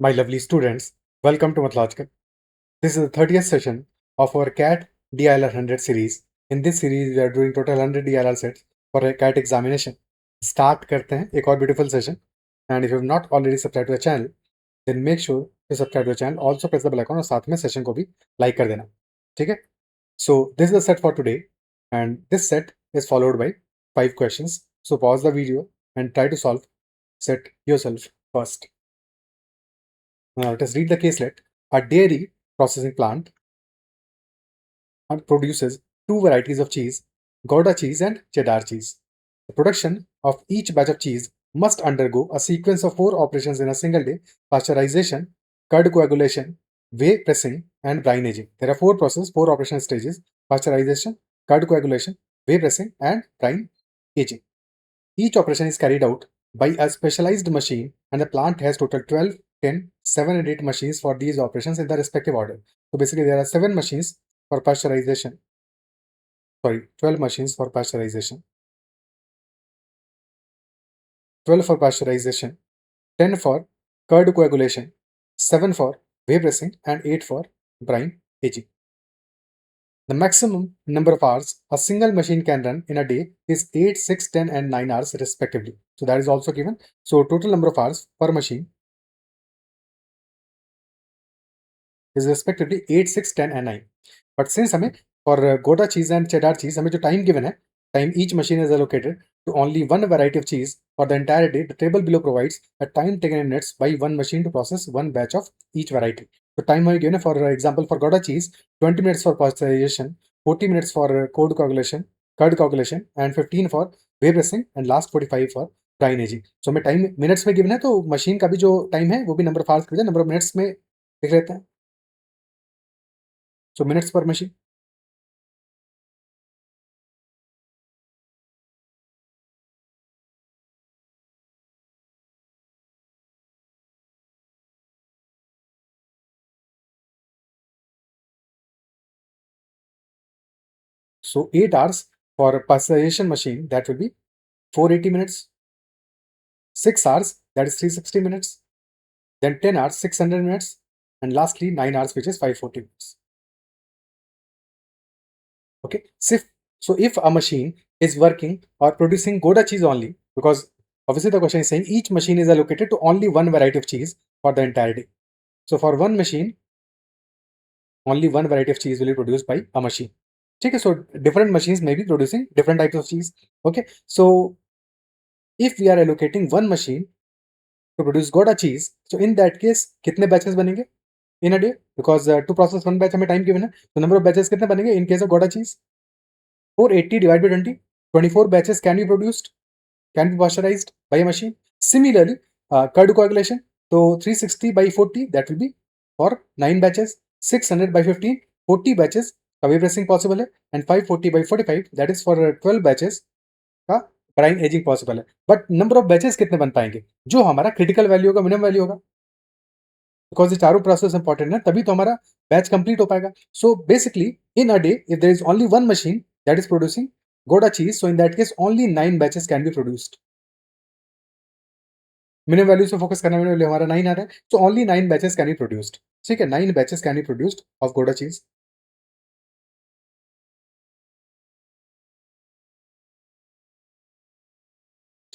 My lovely students, welcome to Mathological. This is the 30th session of our CAT DILR100 series. In this series, we are doing total 100 DILR sets for a CAT examination. Start करते हैं एक और beautiful session. And if you have not already subscribed to the channel, then make sure to subscribe to the channel. Also press the bell icon और साथ में session को भी like कर देना. ठीक है? So this is the set for today, and this set is followed by 5 questions. So pause the video and try to solve set yourself first. Now let us read the caselet. A dairy processing plant produces two varieties of cheese, Gouda cheese and cheddar cheese. The production of each batch of cheese must undergo a sequence of 4 operations in a single day: pasteurization, curd coagulation, whey pressing, and brine aging. There are 4 processes, 4 operational stages: pasteurization, curd coagulation, whey pressing, and brine aging. Each operation is carried out by a specialized machine, and the plant has total 12, 10, 7 and 8 machines for these operations in the respective order. So basically there are 7 machines for pasteurization. 12 machines for pasteurization. 12 for pasteurization, 10 for curd coagulation, 7 for whey pressing, and 8 for brine aging. The maximum number of hours a single machine can run in a day is 8, 6, 10 and 9 hours respectively. So that is also given. So total number of hours per machine is respectively 8, 6, 10 and 9. But since हमें for Gouda cheese and cheddar cheese हमें जो time given है, time each machine is allocated to only one variety of cheese for the entire day. The table below provides a time taken in minutes by one machine to process one batch of each variety. So time हमें given है, for example for Gouda cheese 20 minutes for pasteurization, 40 minutes for curd coagulation and 15 for whey pressing and last 45 for brine aging. So हमें time minutes में given है, तो machine का भी जो time है वो भी number of hours के number of minutes में लिख लेते हैं. So minutes per machine. So 8 hours for a pasteurization machine, that will be 480 minutes. 6 hours, that is 360 minutes. Then 10 hours, 600 minutes. And lastly 9 hours, which is 540 minutes. Okay. So if a machine is working or producing Gouda cheese only, because obviously the question is saying each machine is allocated to only one variety of cheese for the entire day. So for one machine, only one variety of cheese will be produced by a machine. Okay, so different machines may be producing different types of cheese. Okay, so if we are allocating one machine to produce Gouda cheese, so in that case कितने batches बनेंगे in a day? Because to process one batch हमें time given है, तो number of batches कितने बनेंगे in case of Gouda cheese? 480 divided by 20, 24 batches can be produced, can be pasteurized by a machine. Similarly, curd coagulation, so 360 by 40, that will be for 9 batches. 600 by 15, 40 batches का whey pressing possible है, and 540 by 45, that is for 12 batches का brine aging possible है. But number of batches कितने बन पाएंगे? जो हमारा critical value होगा, minimum value होगा, because ये चारों process important है, तभी तो हमारा batch complete हो पाएगा. So basically in a day, if there is only one machine that is producing Gouda cheese, so in that case only 9 batches can be produced. Minimum value से focus करने वाले हमारा 9 आ रहा है, so only 9 batches can be produced. ठीक है, 9 batches can be produced of Gouda cheese.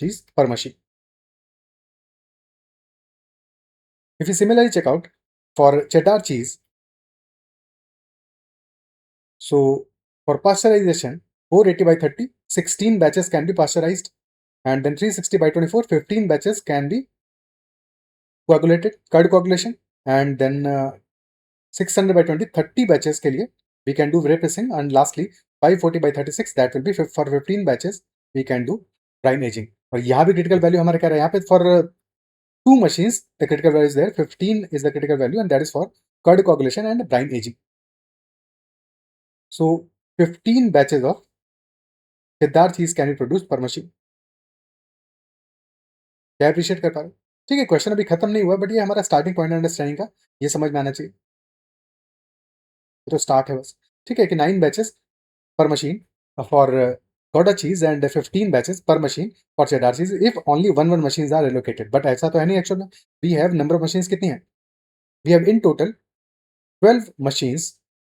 Cheese per machine. If you similarly check out for cheddar cheese, so for pasteurization 480 by 30, 16 batches can be pasteurized, and then 360 by 24, 15 batches can be coagulated, curd coagulation, and then 600 by 20, 30 batches के लिए we can do whey pressing, and lastly 540 by 36, that will be for 15 batches we can do brine aging. और यहाँ भी critical value हमारा क्या रहा है, यहाँ पे for 2 machines the critical value is there, 15 is the critical value, and that is for curd coagulation and brine aging. So 15 batches of cheddar cheese can be produced per machine. क्या appreciate कर पा रहे हो? ठीक है, question अभी खत्म नहीं हुआ, बट ये हमारा स्टार्टिंग पॉइंट अंडरस्टैंडिंग का ये समझ में आना चाहिए. तो स्टार्ट है बस. ठीक है कि 9 batches per machine for Gouda cheese and 15 batches per machine for cheddar cheese if only one machines are allocated. But ऐसा तो है नहीं एक्चुअल में. We have number of machines कितनी है? we have in total 12 machines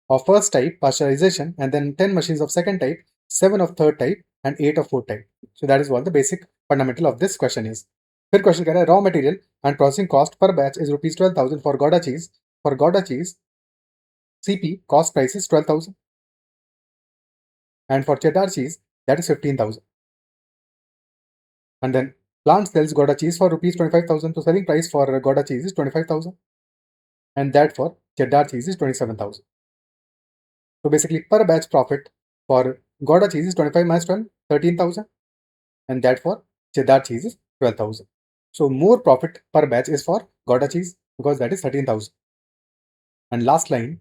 of first type pasteurization, and then 10 machines of second type, 7 of third type, and 8 of fourth type. So that is what the basic fundamental of this question is. फिर question कह रहा है raw material and processing cost per batch is ₹12,000 for Gouda cheese. For Gouda चीज CP cost price is 12,000, and for cheddar cheese that is 15,000. And then plant sells Gouda cheese for ₹25,000. So selling price for Gouda cheese is 25,000, and that for cheddar cheese is 27,000. So basically per batch profit for Gouda cheese is 25 minus 12, 13,000, and that for cheddar cheese is 12,000. So more profit per batch is for Gouda cheese because that is 13,000. And last line,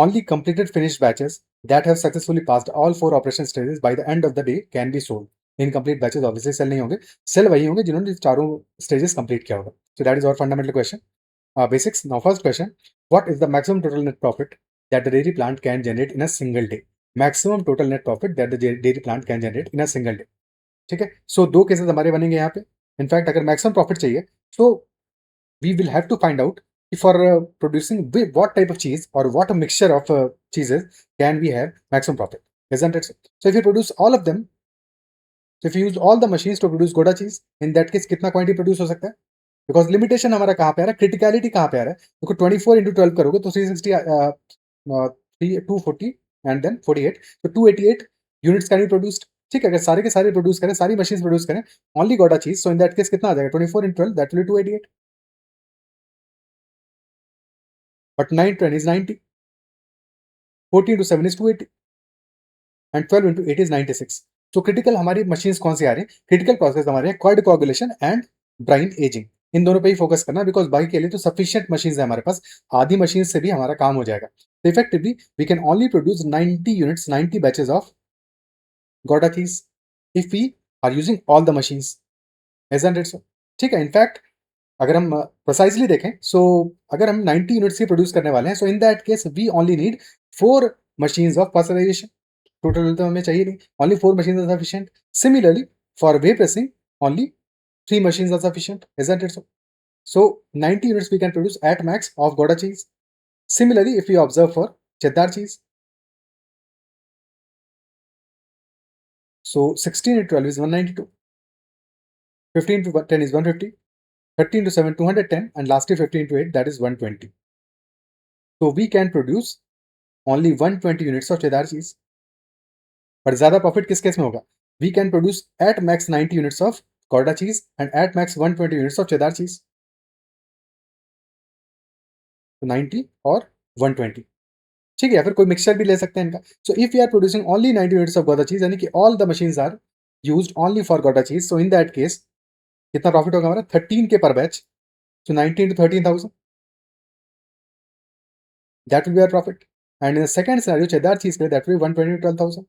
only completed finished batches that have successfully passed all 4 operation stages by the end of the day can be sold. Incomplete batches obviously sell नहीं होंगे, sell वही होंगे जिन्होंने चारों stages complete किया होगा. So that is our fundamental question. Basics. Now first question, what is the maximum total net profit that the dairy plant can generate in a single day? Maximum total net profit that the dairy plant can generate in a single day. ठीक है. So दो cases हमारे बनेंगे यहाँ पे. In fact अगर maximum profit चाहिए, so we will have to find out for producing what type of cheese or what a mixture of cheeses can we have maximum profit, isn't it? So if you produce all of them, so if you use all the machines to produce Gouda cheese, in that case कितना quantity produce हो सकता है? Because limitation हमारा कहाँ पे आ रहा है, criticality कहाँ पे आ रहा है? देखो 24 into 12 करोगे तो 360 240 and then 48, so 288 units can be produced. ठीक है, अगर सारे के सारे प्रोड्यूस करें, सारी मशीन्स प्रोड्यूस करें only Gouda cheese, so in that case कितना आ जाएगा? 24 into 12 that will be 288. But 9 10 is 90, 14 into 7 is 280, and 12 into 8 is 96. So critical हमारी मशीन्स कौन सी आ रही है? क्रिटिकल प्रोसेस हमारे हैं curd coagulation and brine ageing. इन दोनों पे ही फोकस करना, बिकॉज बाकी के लिए तो सफिशिएंट मशीन्स है हमारे पास, आधी मशीन से भी हमारा काम हो जाएगा. तो effectively we can only produce 90 units, 90 batches of Gouda cheese if we are using all the machines, isn't it so? ठीक है. इनफैक्ट अगर हम प्रिसाइजली देखें, सो अगर हम 90 यूनिट्स ही प्रोड्यूस करने वाले हैं, so in that case we only need 4 machines of pasteurisation. Total तो हमें चाहिए नहीं, only 4 machines are sufficient. Similarly for whey pressing only 3 machines are sufficient, isn't it so? So 90 units we can produce at max of Gouda cheese. Similarly if we observe for cheddar cheese, so 16 into 12 is 192, 15 to 10 is 150, 13 to 7 210, and lastly 15 to 8 that is 120. So we can produce only 120 units of cheddar cheese. पर ज्यादा profit किस case में होगा? We can produce at max 90 units of Gouda cheese and at max 120 units of cheddar cheese. So 90 और 120. ठीक है, या फिर कोई मिक्सचर भी ले सकते हैं इनका. So if you are producing only 90 units of Gouda cheese, यानी कि all the machines are used only for Gouda cheese, so in that case कितना प्रॉफिट होगा हमारा? 13 के per batch. So 90 into 13,000, that will be our profit. And in the second scenario cheddar cheese that will be 120 to 12,000.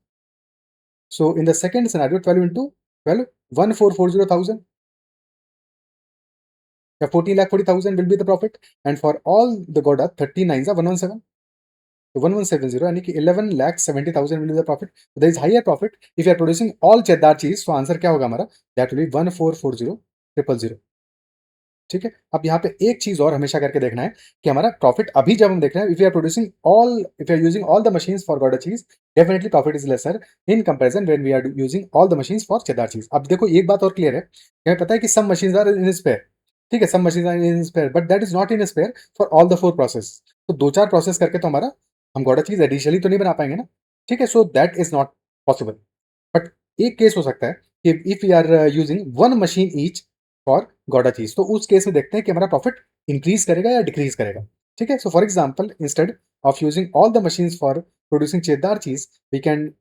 So in the second scenario 12 into 12, 1440,000, या 14,40,000 will be the profit. And for all the Gouda 39s are 117, so 1170 यानी कि 11,70,000 will be the profit. So there is higher profit if you are producing all cheddar cheese. So answer क्या होगा हमारा? That will be 1440,000. ठीक है. अब यहाँ पे एक चीज और हमेशा करके देखना है कि हमारा प्रॉफिट अभी जब हम देख रहे हैं, if you are producing all, if you are using all the machines for Gouda cheese, definitely profit is lesser in comparison when we are using all the machines for cheddar cheese. अब देखो एक बात और clear है, हमें पता है कि some machines are in spare. ठीक है, some machines are in spare, but that is not in spare for all the 4 process. तो 2-4 प्रोसेस करके तो हमारा हम Gouda cheese एडिशनली तो नहीं बना पाएंगे ना. ठीक है, so that is not possible. But एक केस हो सकता है कि if we are using 1 machine each for Gouda cheese, तो उस केस में देखते हैं कि हमारा प्रॉफिट इंक्रीज करेगा या डिक्रीज करेगा. ठीक है. So for example instead of using all the machines for producing cheddar cheese, we can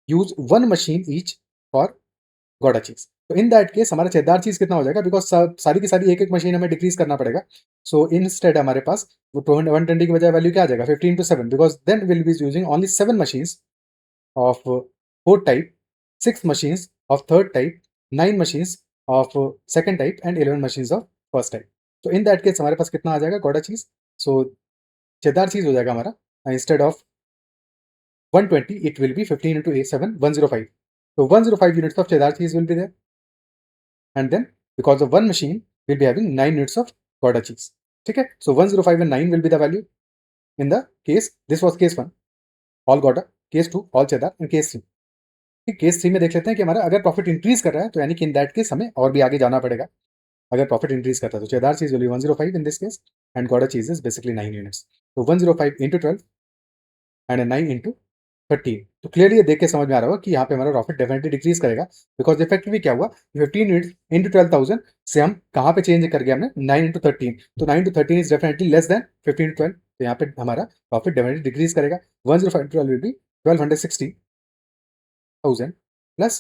use 1 machine each for Gouda cheese. तो इन दैट केस हमारा cheddar cheese कितना हो जाएगा? बिकॉज सारी की सारी एक मशीन हमें डिक्रीज करना पड़ेगा. सो इंस्टेड हमारे पास 120 की बजाय वैल्यू क्या आ जाएगा? 15 to 7, because then will be using only 7 machines of fourth type, 6 machines of third type, 9 machines of second type, and 11 machines of first type. So in that case हमारे पास कितना आ जाएगा Gouda cheese? So cheddar cheese हो जाएगा हमारा, instead of 120 it will be 15 into 8 7 105. So 105 units of cheddar cheese will be there, and then because of one machine we'll be having 9 units of Gouda cheese. ठीक है. So 105 and 9 will be the value in the case. This was case 1, all Gouda. Case 2, all Cheddar. And case 3. Case 3 में देख लेते हैं कि हमारा अगर profit increase कर रहा है तो यानी कि इन दैट केस हमें और भी आगे जाना पड़ेगा. अगर प्रॉफिट इंक्रीज करता है तो Cheddar cheese will be 105 in this case and Gouda cheese is basically 9 units. So 105 into 12 and 9 into 13. तो क्लियरली ये देख के समझ में आ रहा होगा कि यहाँ पे हमारा प्रॉफिट डेफिनेटली डिक्रीज करेगा बिकॉज इफेक्टिवली क्या हुआ 15 यूनिट्स इंटू 12,000 से हम कहाँ पे चेंज कर गए हमने 9 into 13. तो 9 into 13 is definitely less than 15 into 12. तो यहाँ पे हमारा प्रॉफिट डेफिनेटली डिक्रीज करेगा. 105 into 12 will be 1260,000 plus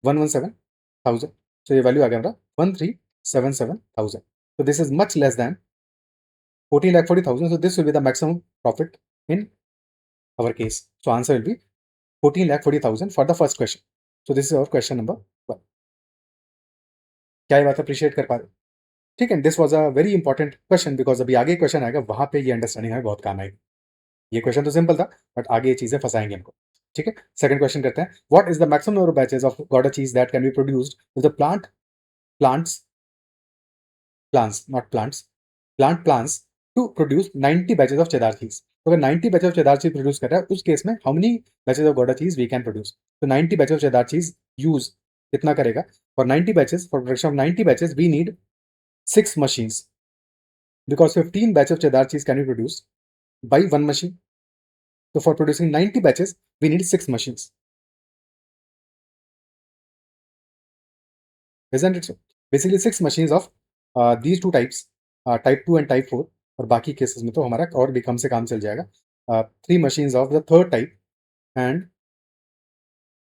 117,000. So ये वैल्यू आ गया हमारा 1377,000. So this is much less than 14,40,000. So this will be the maximum profit in our case. So answer will be 14,40,000 for the first question. So this is our question number 1. क्या ये बात appreciate कर पा रहे? ठीक है. This was a very important question because अभी आगे क्वेश्चन आएगा वहां पे ये अंडरस्टैंडिंग हमें बहुत काम आएगी. ये क्वेश्चन तो सिंपल था बट आगे ये चीजें फंसाएंगे हमको. ठीक है. सेकंड क्वेश्चन करते हैं. What is the maximum number of batches of gouda cheese that can be produced with the plant plants to produce 90 batches of cheddar cheese. तो अगर 90 batches of cheddar cheese produce कर रहा है उस case में how many batches of gouda cheese we can produce? तो 90 batches of cheddar cheese use कितना करेगा? For 90 batches, for production of 90 batches, we need 6 machines because 15 batches of cheddar cheese can be produced by one machine. So for producing 90 batches, we need 6 machines. Isn't it so? Basically 6 machines of these two types, type 2 and type 4. और बाकी cases में तो हमारा और भी कम से काम चल जाएगा. 3 machines of the third type and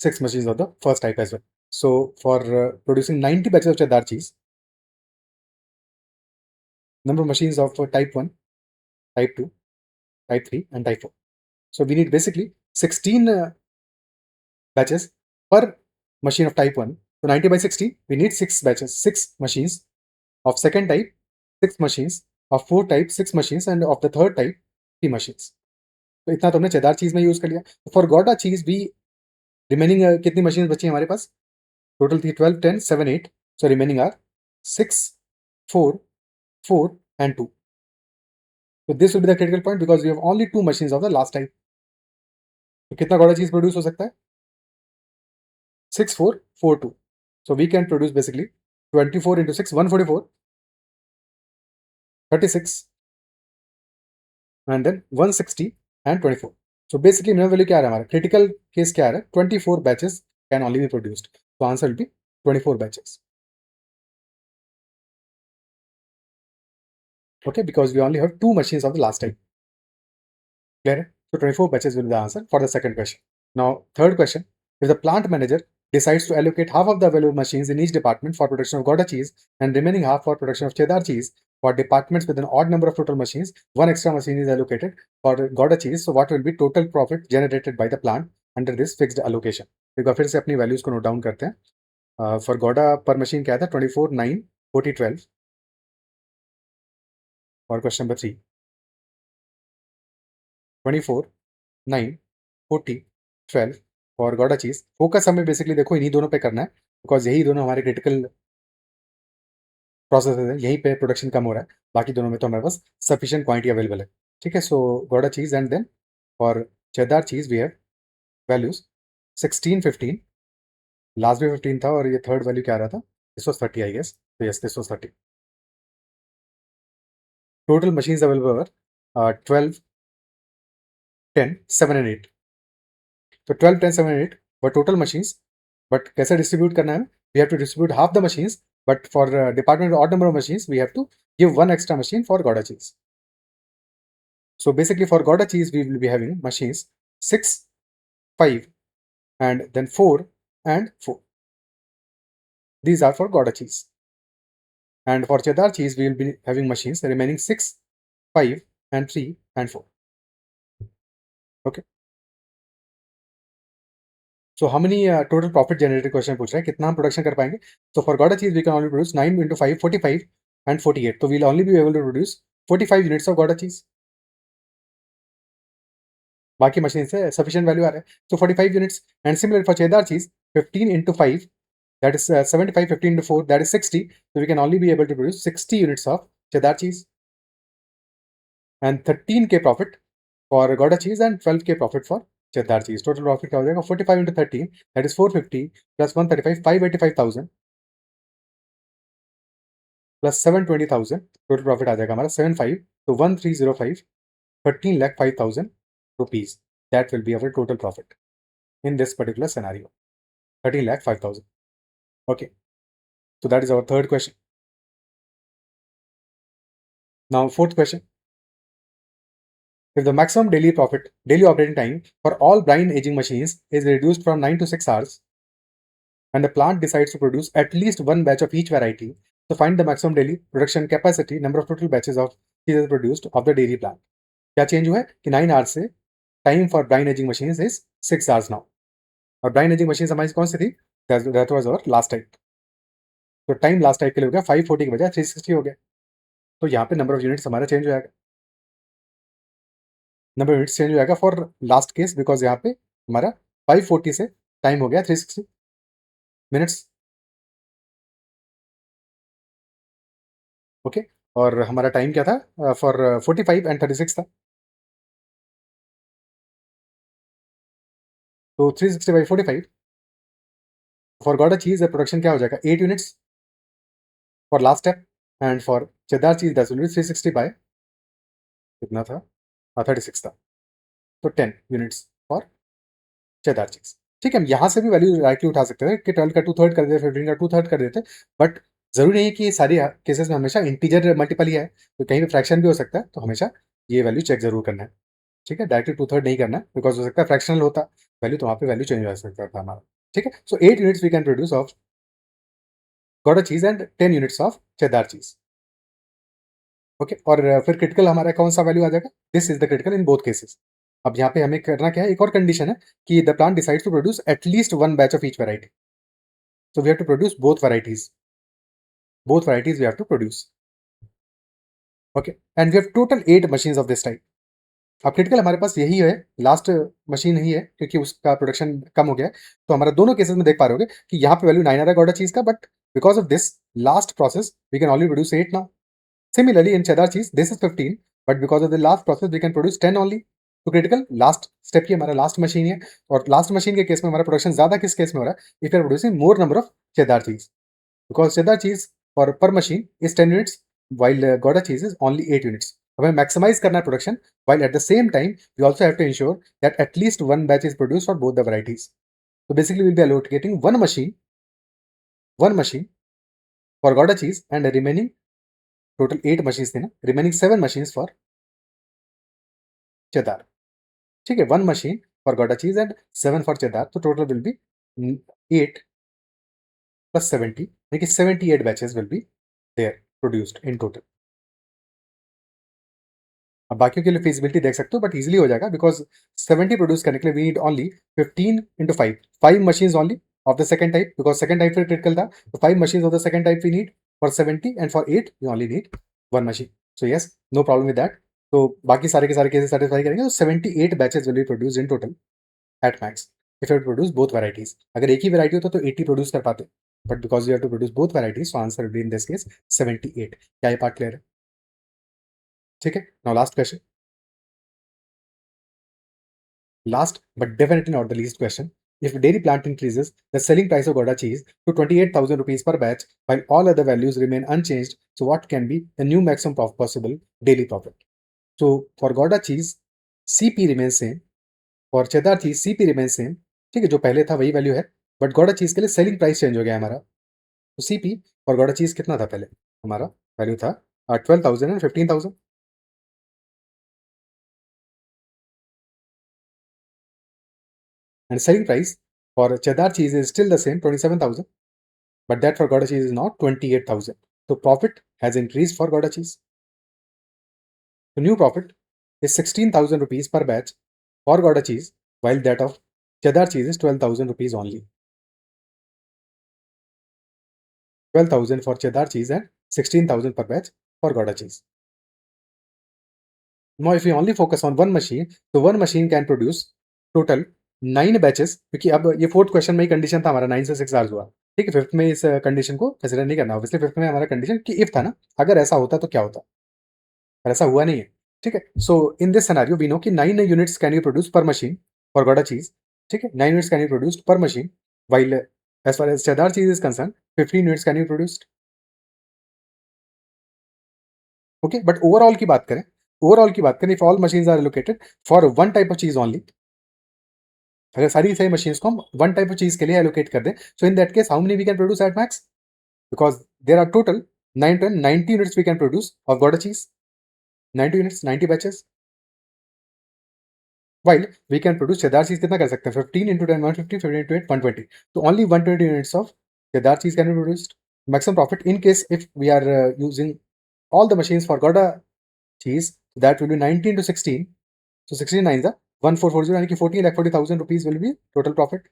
6 machines of the first type as well. So for producing 90 batches of cheddar cheese, number of machines of type 1, type 2, type 3 and type 4. So we need basically 16 batches per machine of type 1. So 90 by 60, we need 6 batches, 6 machines of second type, 6 machines of fourth type, 6 machines and of the third type, 3 machines. तो इतना तो हमने cheddar cheese में use कर लिया. For Gouda चीज भी remaining कितनी मशीन बची हमारे पास? टोटल थी 12, 10, 7, 8. So remaining are 6, 4, 4 and 2. So this will be the critical point because we have only 2 machines of the last type. तो कितना गौडा चीज प्रोड्यूस हो सकता है? 6, 4, 4, 2. So we can produce basically 24 into 6, 144, 36 and then 160 and 24. So basically minimum value क्या आ रहा है हमारा? Critical case क्या आ रहा है? 24 batches can only be produced. So answer will be 24 batches. Okay, because we only have 2 machines of the last type. Clear? So 24 batches will be the answer for the second question. Now third question. If the plant manager decides to allocate half of the available machines in each department for production of Gouda cheese and remaining half for production of cheddar cheese, for departments with an odd number of total machines, one extra machine is allocated for Gouda cheese. So what will be total profit generated by the plant under this fixed allocation? एक बार फिर से अपनी values को note down करते हैं. For Gowda पर machine क्या था? 24, 9, 40, 12. और क्वेश्चन नंबर 3, 24, 9, 40, 12 और गौडा चीज. फोकस हमें बेसिकली देखो इन्हीं दोनों पे करना है बिकॉज यही दोनों हमारे क्रिटिकल प्रोसेस है, यहीं पे प्रोडक्शन कम हो रहा है. बाकी दोनों में तो हमारे पास सफिशिएंट क्वांटिटी अवेलेबल है. ठीक है. सो गौडा चीज एंड देन फॉर cheddar चीज वी हैव वैल्यूज 16, 15. लास्ट भी 15 था और ये थर्ड वैल्यू क्या आ रहा था? This was 30 I guess. तो yes, this was 30. Total machines available were 12, 10, 7 and 8. तो 12, 10, 7 and 8 were total machines. But कैसे डिस्ट्रीब्यूट करना है? We have to distribute half the machines, but for department odd number of machines, we have to give one extra machine for Gouda cheese. So basically for Gouda cheese, we will be having machines 6, 5 and then 4 and 4. These are for Gouda cheese. And for cheddar cheese, we will be having machines remaining 6, 5 and 3 and 4. Okay. So how many total profit generated question पूछ रहा है, कितना हम production कर पाएंगे? So for Gouda cheese, we can only produce 9 into 5, 45 and 48. So we'll only be able to produce 45 units of Gouda cheese. बाकी machine से sufficient value आ रहा है. So 45 units. And similar for cheddar cheese, 15 into 5, that is 75, 15 into 4, that is 60. So we can only be able to produce 60 units of cheddar cheese. and 13K profit for Gouda cheese and 12K profit for cheddar cheese. Total profit क्या हो जाएगा 45 into 13 that is 450 plus 135 585,000 plus 720,000 total profit आ जाएगा हमारा 75 तो 1305 13,05,000 rupees. That will be our total profit in this particular scenario. 13,05,000. Okay, so that is our third question. Now fourth question. If the maximum daily operating time for all brine aging machines is reduced from 9 to 6 hours, and the plant decides to produce at least one batch of each variety, so find the maximum daily production capacity, number of total batches of cheeses produced of the dairy plant. क्या change हुआ है कि 9 hours से time for brine ageing machine is 6 hours now, और brine ageing machine हमारी कौन सी थी, that was our last type. तो टाइम लास्ट टाइप के लिए हो गया 540 के बजाय 360 हो गया. तो यहाँ पे नंबर ऑफ यूनिट्स हमारा चेंज हो जाएगा, नंबर ऑफ यूनिट्स चेंज हो जाएगा फॉर लास्ट केस, बिकॉज यहाँ पे हमारा 540 से टाइम हो गया 360 मिनट्स. ओके, और हमारा टाइम क्या था फॉर 45 एंड 36 था, तो 360 बाई 45 फॉर गॉट अ चीज प्रोडक्शन क्या हो जाएगा 8 units for last step, and for cheddar cheese that's only 360 by कितना था 36 था, तो 10 यूनिट्स फॉर cheddar cheese. ठीक है, हम यहाँ से भी वैल्यू डायरेक्टली उठा सकते थे कि 12 का 2/3 कर देते, 15 का 2/3 कर देते, बट जरूरी नहीं कि सारी केसेस में हमेशा इंटीजर मल्टीपल ही है, तो कहीं भी फ्रैक्शन भी हो सकता है, तो हमेशा ये वैल्यू चेक जरूर करना है. ठीक है, डायरेक्टली 2/3 नहीं करना, बिकॉज हो सकता है फ्रैक्शनल होता वैल्यू, तो वहाँ पे वैल्यू चेंज हो सकता था हमारा. ठीक है, so 8 units we can produce of gouda cheese and 10 units of cheddar cheese. Okay, और फिर क्रिटिकल हमारा कौन सा वैल्यू आ जाएगा, this is the critical in both cases. अब यहाँ पे हमें करना क्या है, एक और कंडीशन है कि the plant decides to produce at least one batch of each variety, so we have to produce both varieties we have to produce. Okay, and we have total 8 machines of this type. अब critical हमारे पास यही है, last machine ही है, क्योंकि उसका production कम हो गया है, तो हमारा दोनों केसेस में देख पा रहे होगे कि यहाँ पे वैल्यू 9 आ रहा है गौडा चीज का, but because of this last process we can only produce 8 now. Similarly in cheddar cheese this is 15, but because of the last process we can produce 10 only. तो क्रिटिकल लास्ट स्टेप की हमारा last machine है, और last machine के case में हमारा production ज्यादा किस केस में हो रहा है, if you are producing more number of cheddar cheese, because cheddar cheese for per machine is 10 units while Gouda cheese is only 8 units. हमें maximize करना है production, while at the same time we also have to ensure that at least one batch is produced for both the varieties. So basically we'll be allocating one machine for Gouda cheese and the remaining total 8 machines थे ना, remaining 7 machines for cheddar. ठीक है, 1 machine for Gouda cheese and 7 for cheddar, so total will be 8 plus 70, यानी कि 78 batches will be there produced in total. अब बाकियों के लिए फिजिबिलिटी देख सकते हो, बट इजीली हो जाएगा, बिकॉज 70 प्रोड्यूस करने के लिए we need only 15 into 5 5 machines only of the second type, because second type फिर क्रिटिकल था, तो 5 machines of the second type we need for 70, and for 8 we only need 1 machine. So yes, no problem with that. तो बाकी सारे के सारे cases satisfy करेंगे, तो 78 batches will be produce in total at max if you produce both varieties. अगर एक ही variety होता तो 80 प्रोड्यूस कर पाते, but because you have to produce both varieties, so answer will be in this case 78. क्या ये पार्ट क्लियर है? ठीक है, now last question. Last but definitely not the least question. If dairy plant increases the selling price of Gouda cheese to 28,000 rupees per batch while all other values remain unchanged, so what can be the new maximum possible daily profit? So for Gouda cheese, CP remains same. For cheddar cheese, CP remains same. ठीक है, जो पहले था वही value है, but Gowda चीज के लिए सेलिंग प्राइस चेंज हो गया हमारा. तो सीपी और गौडा चीज कितना था पहले, हमारा वैल्यू था 12,000 and 15,000, and selling price for cheddar cheese is still the same 27,000, but that for Gouda cheese is now 28,000. So profit has increased for Gouda cheese. The new profit is 16,000 rupees per batch for Gouda cheese, while that of cheddar cheese is 12,000 rupees only. 12,000 for cheddar cheese and 16,000 per batch for Gouda cheese. Now if we only focus on one machine, so one machine can produce total 9 batches, क्योंकि अब ये fourth question में ही condition था हमारा 9 से 6 hours हुआ. ठीक है, फिफ्थ में इस कंडीशन को कंसिडर नहीं करना, ऑब्वियसली फिफ्थ में हमारा कंडीशन कि इफ था ना, अगर ऐसा होता तो क्या होता, पर ऐसा हुआ नहीं है. ठीक है. So in this scenario we know कि 9 units can you produce per machine for Gouda cheese. ठीक है, 9 units can you produce per machine, while as far as cheddar cheese is concerned 15 units can you produced. Okay, but overall की बात करें, if all machines are allocated for one type of cheese only, अगर सारी सही machines को हम one type of cheese के लिए allocate कर दें, so in that case how many we can produce at max? Because there are total 9 to 90 units we can produce of Gouda cheese. 90 units, 90 batches. While we can produce cheddar cheese कितना कर सकते हैं? 15 into 10, 150, 15 into 8, 120. So only 120 units of cheddar cheese can be produced. Maximum profit in case if we are using all the machines for Gouda cheese, that will be 19 to 16. So 16 nines are 1440, यानी कि 14,40,000 rupees will be total profit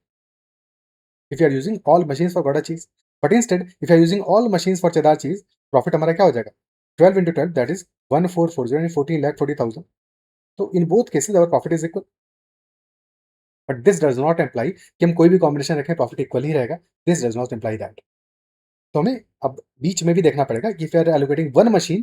if you are using all machines for Gouda cheese. But instead, if you are using all machines for cheddar cheese, profit हमारा क्या हो जाएगा? 12 into 12, that is 1440, यानी 14,40,000. So in both cases, our profit is equal. But this does not employee कि हम कोई भी combination रखें प्रॉफिट इक्वल ही रहेगा. This does not employ that. तो हमें अब बीच में भी देखना पड़ेगा कि if you are allocating one machine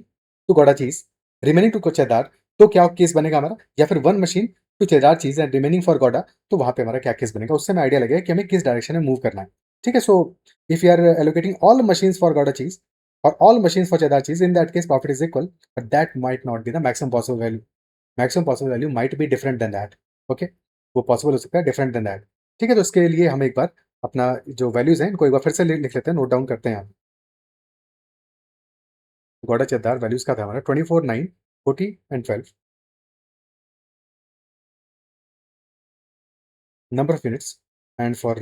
to Gouda cheese remaining to चेदार, तो क्या केस बनेगा हमारा, या फिर वन मशीन टू चेदार चीज एंड रिमेनिंग फॉर गौड़ा, तो वहां पे हमारा क्या केस बनेगा. उससे हमें आइडिया लगेगा कि हमें किस डायरेक्शन में मूव करना है. ठीक है. So if you are allocating all machine for Gouda cheese और all machine for cheddar cheese, in that case profit is equal, but that might not be the maximum possible value. Maximum possible value might be different than that. Okay, वो possible हो सकता है different than that. ठीक है. तो इसके लिए हम एक बार अपना जो वैल्यूज हैं इनको एक बार फिर से लिख लेते हैं, नोट डाउन करते हैं. आप गौड़ा चेदार वैल्यूज का था हमारा 24, 9, 40 and 12. Number of units, and for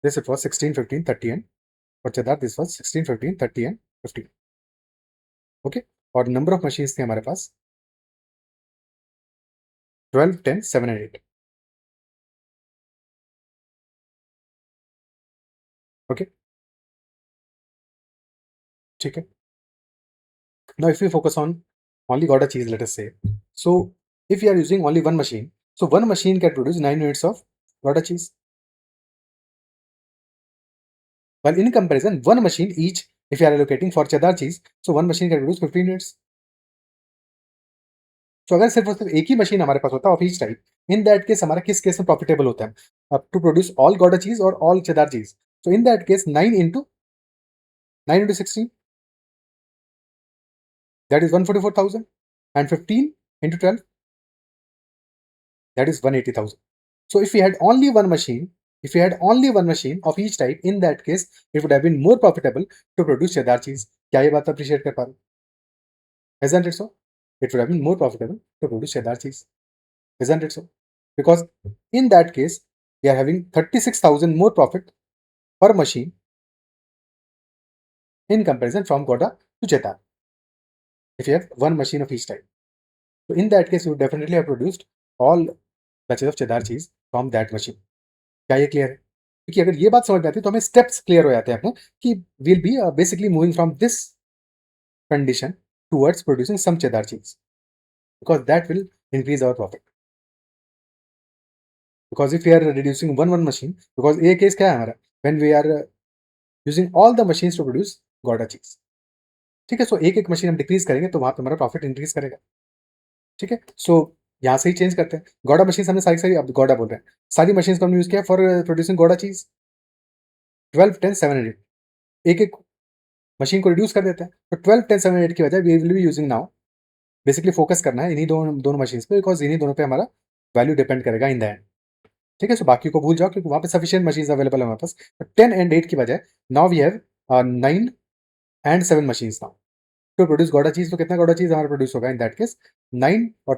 this it was 16, 15, 30 and for cheddar this was 16, 15, 30 and 15. Okay. और नंबर ऑफ मशीन्स थे हमारे पास 12, 10, 7 एंड 8. ओके. ठीक है. Now if we focus on only Gouda cheese, let us say, so if you are using only one machine, so one machine can produce 9 units of Gouda cheese, while in comparison one machine each, if you are allocating for cheddar cheese, so one machine can produce 15 units. So अगर सिर्फ और सिर्फ एक ही machine हमारे पास होता है of each type, in that केस हमारा किस केस में प्रॉफिटेबल होता है, अब टू प्रोड्यूस ऑल गौडा चीज और ऑल cheddar चीज. So in that case 9 into 16, that is 144,000, and 15 into 12, that is 180,000. So if we had only one machine, of each type, in that case it would have been more profitable to produce cheddar cheese. क्या ये बात appreciate कर पा रहे हो? Isn't it so? It would have been more profitable to produce cheddar cheese. Isn't it so? Because in that case we are having 36,000 more profit per machine in comparison from Gouda to cheddar. If you have one machine of each type, so in that case you would definitely have produced all batches of cheddar cheese from that machine. क्या ये clear है? क्योंकि अगर ये बात समझ में आती है तो हमें स्टेप्स क्लियर हो जाते हैं अपने कि will be basically moving from this condition towards producing some cheddar cheese, because that will increase our profit. Because if we are reducing one machine, because ये केस क्या है हमारा, when we are using all the machines to produce Gouda cheese. ठीक है. सो एक एक machine हम decrease करेंगे तो वहां पे हमारा प्रॉफिट इंक्रीज करेगा. ठीक है. सो यहाँ से ही चेंज करते हैं. गौड़ा मशीन हमने सारी सारी, अब गौड़ा बोल रहे हैं, सारी मशीन को हमने यूज किया फॉर प्रोड्यूसिंग गौड़ा चीज. 12, 10, 7 एंड 8, एक एक मशीन को रिड्यूस कर देते हैं. तो 12, 10, 7 8 की वजह we will be using now, basically focus करना है इन्हीं दोनों मशीन पे, बिकॉज इन्हीं दोनों पे हमारा वैल्यू डिपेंड करेगा इन द एंड. ठीक है. सो बाकी को भूल जाओ क्योंकि वहाँ पे सफिशियंट मशीन अवेलेबल है हमारे पास. 10 एंड 8 की बजाय now we have 9 and 7 machine now to produce Gouda cheese. तो कितना गौड़ा चीज हमारा प्रोड्यूस होगा इन दैट केस? 9 और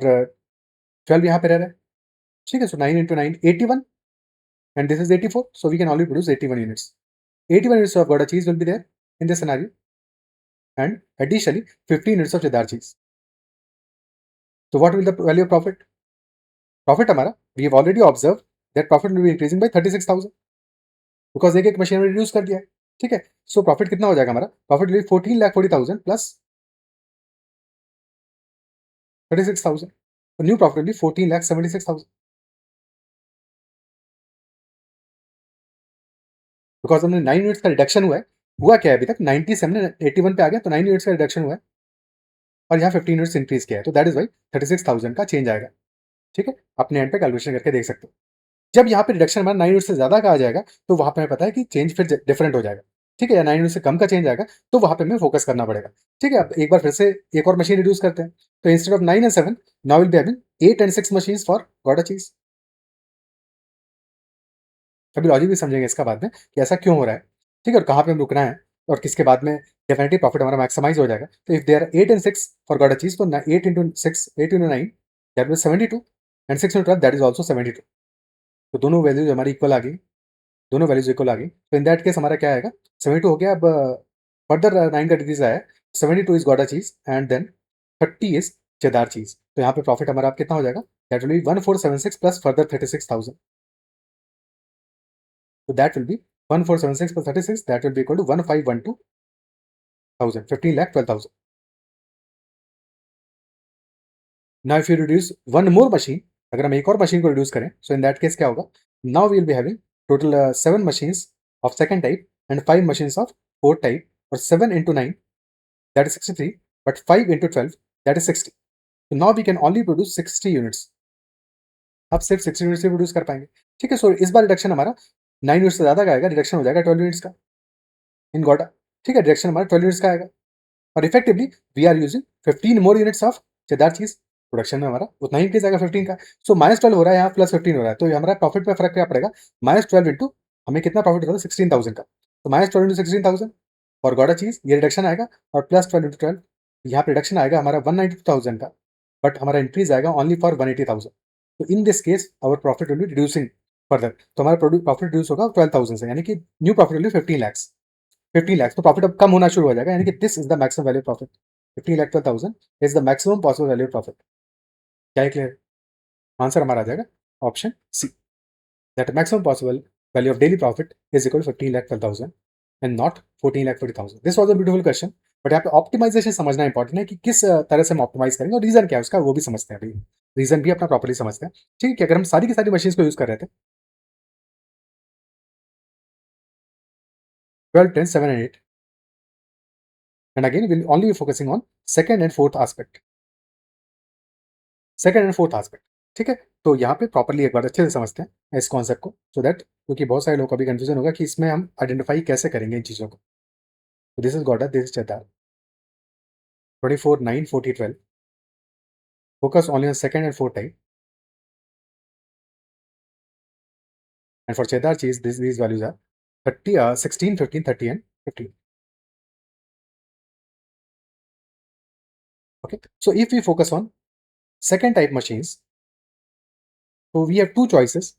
12 यहाँ पे रह रहा है. ठीक है. सो 9 into 9, 81, and this is 84, so we can only produce 81 units. 81 units of gouda cheese will be there in this scenario, and additionally 15 units of cheddar cheese. So what will the value of profit? Profit हमारा, we have already observed that profit will be increasing by 36,000 because एक एक machine में reduce कर दिया है. ठीक है. So profit कितना हो जाएगा हमारा? Profit will B 14,40,000 plus 36,000. तो new profit will B 14,76,000. Because हमने 9 यूनिट्स का रिडक्शन हुआ है. हुआ क्या है अभी तक? 90 से हमने 81 पे आ गया, तो 9 यूनिट्स का रिडक्शन हुआ है. और यहाँ 15 यूनिट्स इंक्रीज किया है, तो दैट इज वाई 36,000 का चेंज आएगा। ठीक है, अपने एंड पे कैलकुलेशन करके देख सकते हो। जब यहाँ पे रिडक्शन हमारा 9 यूनिट से ज्यादा का आ जाएगा तो वहां पे हमें पता है कि चेंज फिर डिफरेंट हो जाएगा। ठीक है, या 9 यूनिट से कम का चेंज आएगा तो वहां पे हमें फोकस करना पड़ेगा। ठीक है, अब एक बार फिर से एक और मशीन रिड्यूस करते हैं। तो instead of 9 and 7 now will be having 8 and 6 machines for Gouda चीज। अभी लॉजिक भी समझेंगे इसका बाद में कि ऐसा क्यों हो रहा है। ठीक है, और कहाँ पे हम रुकना है और किसके बाद में डेफिनेटली प्रॉफिट हमारा मैक्सिमाइज हो जाएगा। तो if there are 8 and 6 for Gouda cheese, तो 8 into 6, 8 into 9 that will 72 and 6 into 12 that is also 72। तो दोनों वैल्यूज हमारी इक्वल आ गई, दोनों वैल्यूज इक्वल आ गई। तो इन दैट केस हमारा क्या आएगा, 72 हो गया। अब फर्दर 9 का डिक्रीज आया, 72 इज गॉट अ चीज एंड देन 30 इज चेदार चीज। तो यहाँ पे प्रॉफिट हमारा आप कितना हो जाएगा, that will be 1476 plus further 36,000। So that will be 1476 plus 36, that will be equal to 1512,000, 15 lakh 12,000. Now if you reduce one more machine, अगर हम एक और मशीन को रिड्यूस करें, so in that case क्या होगा, now we will be having total 7 machines of second type and 5 machines of fourth type, or 7 into 9 that is 63, but 5 into 12 that is 60. So now we can only produce 60 units. अब सिर्फ 60 units से produce कर पाएंगे। ठीक है, सो इस बार reduction हमारा 9 units से ज्यादा का आएगा, रिडक्शन हो जाएगा 12 यूनिट्स का इन गोटा। ठीक है, रिडक्शन हमारा 12 यूनिट्स का आएगा और effectively we are using 15 more units of cheddar cheese. Production में हमारा उतना ही इंक्रीज आएगा 15 का। सो -12 हो रहा है यहाँ, +15 हो रहा है, तो हमारा प्रॉफिट में फर्क क्या पड़ेगा, -12 इंटू हमें कितना प्रॉफिट होता है 16,000 का, तो -12 इंटू 16,000 और गॉडा चीज ये रिडक्शन आएगा, और +12 इंटू 12 यहाँ पे रिडक्शन आएगा हमारा 192,000 का, बट हमारा इंक्रीज आएगा ओनली फॉर 180,000। तो in this case our profit will be reducing further, तो हमारा प्रॉफिट रिड्यूस होगा 12,000 से, यानी कि new profit will be 15 lakhs, 15 lakhs। तो प्रॉफिट अब कम होना शुरू हो जाएगा, यानी कि this is the maximum value profit, 15 lakh 12,000 is the maximum possible value profit. क्या है क्लियर? आंसर हमारा आ जाएगा option C, that maximum possible value of daily profit is equal 15 lakh 12,000 and not 14 lakh 40,000। This was a beautiful question, but यहाँ पे optimisation समझना important है कि किस तरह से हम ऑप्टिमाइज करेंगे और रीजन क्या है उसका, वो भी समझते हैं। अभी रीजन भी अपना प्रॉपर्ली समझते हैं। ठीक है, अगर हम सारी की सारी मशीन को यूज कर रहे थे 12, 10, 7 and 8, and again we'll only be focusing on second and fourth aspect, second and fourth aspect. ठीक है, तो यहाँ पे प्रॉपर्ली एक बार अच्छे से समझते हैं इस कॉन्सेप्ट को, सो दैट क्योंकि बहुत सारे लोगों का भी कंफ्यूजन होगा कि इसमें हम आइडेंटिफाई कैसे करेंगे इन चीज़ों को। This is gouda, this is cheddar, 24, 9, 40, 12, focus only on second and fourth type, and for Cheddar cheese these values are 30, 16, 15, 30 and 15. Okay, so if we focus on second type machines, so we have two choices.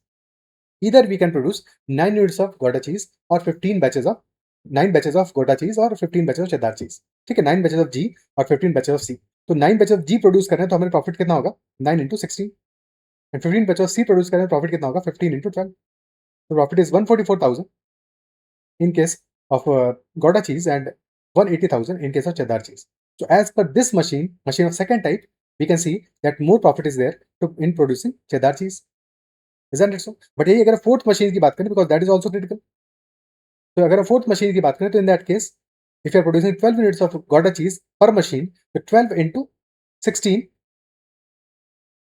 Either we can produce 9 units of Gouda cheese or 15 batches of 9 batches of Gouda cheese or 15 batches of Cheddar cheese. ठीक है, 9 batches of G और 15 batches of C. तो 9 batches of G produce कर रहे हैं तो हमें profit कितना होगा, 9 into 16, and 15 batches of C produce कर रहे हैं प्रॉफिट कितना होगा, 15 into 12. तो profit is 144,000 in case of Gouda cheese and 180,000 in case of Cheddar cheese. So as per this machine of second type, we can see that more profit is there in producing Cheddar cheese. Isn't it so? But यही अगर fourth machine की बात करें, because that is also critical. तो अगर fourth machine की बात करें तो in that case, if you are producing 12 units of Gouda cheese per machine, तो 12 into 16,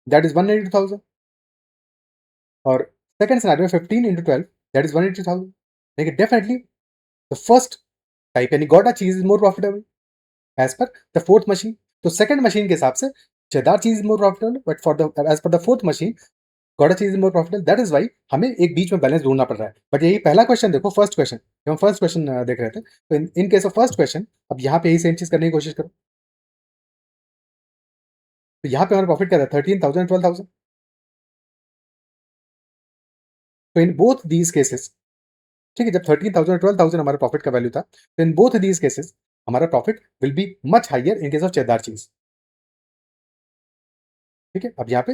that is 182,000. और second scenario 15 into 12, that is 180,000. लेकिन definitely the first type यानी Gouda cheese is more profitable as per the fourth machine. तो second machine के हिसाब से Cheddar cheese is more profitable, but for the as per the fourth machine Gouda cheese is more profitable. That is why हमें एक बीच में balance ढूंढना पड़ रहा है। बट यही पहला क्वेश्चन देखो, फर्स्ट क्वेश्चन, जब हम फर्स्ट क्वेश्चन देख रहे थे, तो in case of first question अब यहाँ पे यही सेम चीज करने की कोशिश करो। तो यहाँ पे हमारा प्रॉफिट क्या था, 13,000, 12,000। तो इन बोथ दीज केसेस, ठीक है, जब 13,000 12,000 हमारा प्रॉफिट का वैल्यू था, तो इन बोथ दीज केसेस हमारा profit will be much higher in case of Cheddar चीज। ठीक है, अब यहाँ पे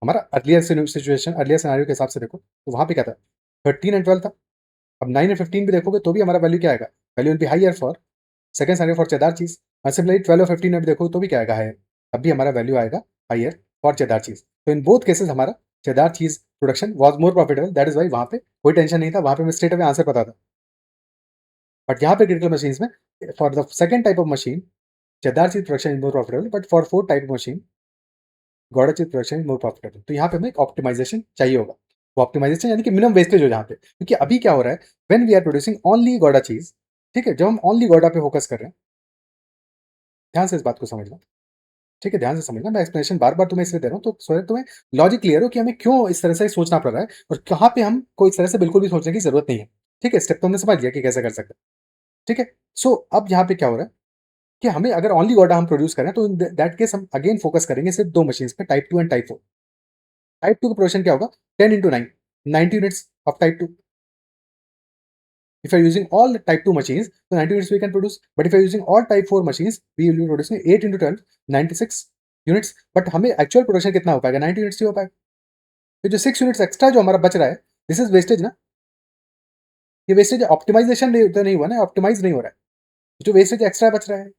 हमारा अर्लियर सिचुएशन, अर्लियर सिनेरियो के हिसाब से देखो, तो वहां पे क्या था, 13 एंड 12 था। अब 9 एंड 15 भी देखोगे तो भी हमारा वैल्यू क्या आएगा, value will be higher for second scenario for Cheddar चीज। सिमिलरली 12 और 15 में भी देखो तो भी क्या आएगा, हायर, तब भी हमारा वैल्यू आएगा हाइयर फॉर Cheddar चीज। तो इन बोथ केसेस हमारा Cheddar cheese production was more profitable, that is why वहां पे कोई टेंशन नहीं था, वहां पे स्ट्रेट अवे आंसर पता था। बट यहाँ पे क्रिटिकल मशीन में for the second type of machine, cheddar cheese production is more profitable, but for 4 type of machine, Gouda cheese production is more profitable. तो यहाँ पे हमें एक ऑप्टिमाइजेशन चाहिए होगा. वो ऑप्टिमाइजेशन यानी कि मिनिमम वेस्टेज हो जहाँ पे, क्योंकि अभी क्या हो रहा है, when we are producing only Gouda cheese, ठीक है, जब हम ओनली Gouda पे फोकस कर रहे हैं, ध्यान से इस बात को समझना, ठीक है, ध्यान से समझना. मैं एक्सप्लेनेशन बार बार तुम्हें इसलिए दे रहा हूँ तो सो तुम्हें लॉजिक क्लियर हो कि हमें क्यों इस तरह से सोचना पड़ रहा है और कहाँ पे हम को इस तरह से बिल्कुल भी सोचने की जरूरत नहीं है. ठीक है, स्टेप तो हमने समझ लिया कि कैसे कर सकते हैं. ठीक है, सो अब यहाँ पे क्या हो रहा है कि हमें अगर ओनली Gouda हम प्रोड्यूस करें तो दैट केस हम अगेन फोकस करेंगे सिर्फ 2 मशीन पे, टाइप 2 एंड टाइप 4. टाइप 2 का प्रोडक्शन क्या होगा, 10 into 9, 90 units of type 2. If you are using all type 2 machines, so 90 units we can produce. But if you are using all type 4 machines, we will be producing 8 into 12, 96 units. But हमें actual production कितना हो पाएगा, 90 units ही हो पाएगा. तो जो 6 units extra जो हमारा बच रहा है, दिस इज वेस्टेज ना. ये वेस्टेज ऑप्टिमाइजेशन तो नहीं हुआ ना, ऑप्टिमाइज नहीं हो रहा है. जो वेस्टेज एक्स्ट्रा बच रहा है,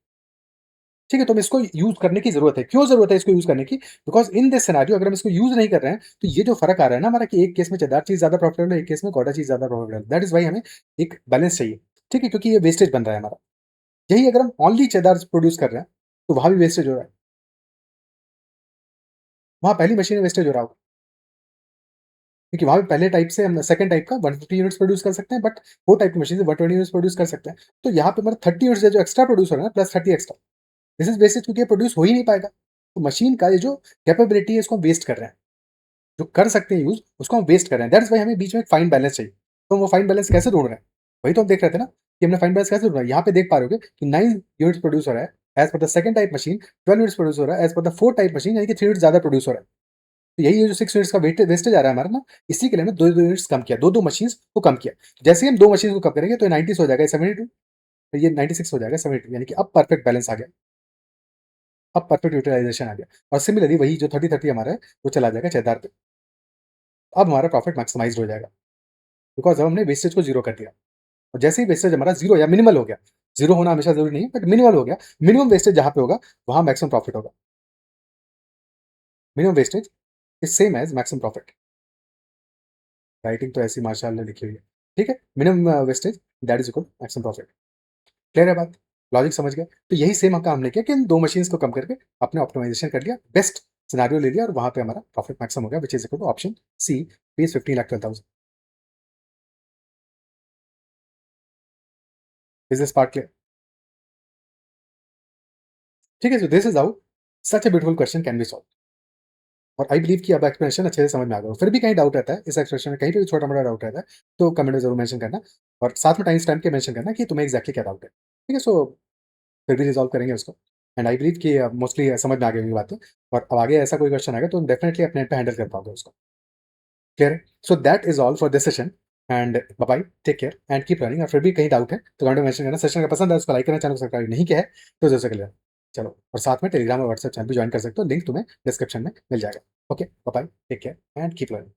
ठीक है, तो हम इसको यूज करने की जरूरत है. क्यों जरूरत है इसको यूज करने की, बिकॉज इन दिस सिनेरियो अगर हम इसको यूज नहीं कर रहे हैं तो ये जो फर्क आ रहा है ना हमारा कि एक केस में cheddar चीज ज्यादा प्रॉफिटेबल है, एक केस में Gouda चीज ज्यादा प्रॉफिटेबल है. दैट इज वाई हमें एक बैलेंस चाहिए. ठीक है, क्योंकि ये वेस्टेज बन रहा है हमारा. यही अगर हम ओनली cheddar प्रोड्यूस कर रहे हैं तो वहां भी वेस्टेज हो रहा है, वहां पहली मशीन में वेस्टेज हो रहा होगा, क्योंकि वहां पे पहले टाइप से हम सेकंड टाइप का 150 यूनिट्स प्रोड्यूस कर सकते हैं, बट वो टाइप की मशीन से 120 यूनिट्स प्रोड्यूस कर सकते हैं. तो यहाँ पे हमारा 30 यूनिट्स जो एक्स्ट्रा प्रोड्यूस हो रहा है plus 30 extra, this is wastage, क्योंकि प्रोड्यूस हो ही नहीं पाएगा. तो मशीन का ये जो कैपेबिलिटी है इसको हम वेस्ट कर रहे हैं, जो कर सकते हैं यूज उसको हम वेस्ट कर रहे हैं. दैट्स वाई हमें बीच में एक फाइन बैलेंस चाहिए. तो वो फाइन बैलेंस कैसे ढूंढ रहे हैं, वही तो हम देख रहे थे ना कि हमने फाइन बैलेंस कैसे ढूंढा. यहाँ पे देख पा रहे हो कि 9 यूनिट्स प्रोड्यूस हो रहा है as per the second type machine, 12 units produce हो रहा है as per the fourth type machine, यानी कि 3 यूनिट्स ज्यादा प्रोड्यूस हो रहा है. तो यही जो 6 यूनिट्स का वेस्टेज आ रहा है हमारा ना, इसी के लिए हमने 2 यूनिट्स कम किया, 2 मशीन को कम किया. जैसे ही हम 2 मशीन को कम करेंगे तो 90 हो जाएगा 72, तो ये 96 हो जाएगा 72, यानी कि अब परफेक्ट बैलेंस आ गया, अब परफेक्ट यूटिलाइजेशन आ गया. और सिमिलरली वही जो 30-30 हमारा है वो चला जाएगा cheddar पे. अब हमारा प्रॉफिट मैक्सिमाइज हो जाएगा, बिकॉज अब हमने वेस्टेज को जीरो कर दिया. और जैसे ही वेस्टेज हमारा जीरो या मिनिमल हो गया, जीरो होना हमेशा जरूरी नहीं है बट मिनिमल हो गया, मिनिमम वेस्टेज जहां पे होगा वहां मैक्सिमम प्रॉफिट होगा. Minimum wastage is same as maximum profit. Writing तो ऐसी माशाल्लाह लिखी हुई है. ठीक है, minimum wastage that is equal maximum profit. Clear है बात, लॉजिक समझ गया. तो यही सेम काम हमने किया कि इन 2 मशीन्स को कम करके अपने ऑप्टिमाइजेशन कर लिया, बेस्ट सिनेरियो ले लिया और वहां पे हमारा प्रॉफिट मैक्सिमम हो गया, which is equal to option C, rupees 15,12,000. Is this part clear? ठीक है, so this is how such a beautiful question can be solve. और आई बिलीव कि अब एक्सप्लेनेशन अच्छे से समझ में आ गया. फिर भी कहीं डाउट रहता है इस एक्सप्रेशन में, कहीं पे भी छोटा मोटा डाउट रहता है तो कमेंट में जरूर मेंशन करना, और साथ में टाइम स्टैम्प के मेंशन करना कि तुम्हें एक्जैक्टली क्या डाउट है. ठीक है, सो फिर भी रिजॉल्व करेंगे उसको. एंड आई बिलीव कि मोस्टली समझ में आ गई होंगी बातें, और अब आगे ऐसा कोई क्वेश्चन आएगा तो डेफिनेटली अपने पे हैंडल कर पाओगे उसको. क्लियर है, so that is all for this session. And bye bye, take care and keep running. और फिर भी कहीं डाउट है तो कमेंट में मेंशन करना. सेशन अगर पसंद है उसको लाइक करना, चैनल को सब्सक्राइब नहीं किया है तो जरूर से कर लेना. चलो, और साथ में टेलीग्राम और व्हाट्सएप चैनल भी ज्वाइन कर सकते हो, लिंक तुम्हें डिस्क्रिप्शन में मिल जाएगा. Okay, bye bye, take care and keep learning.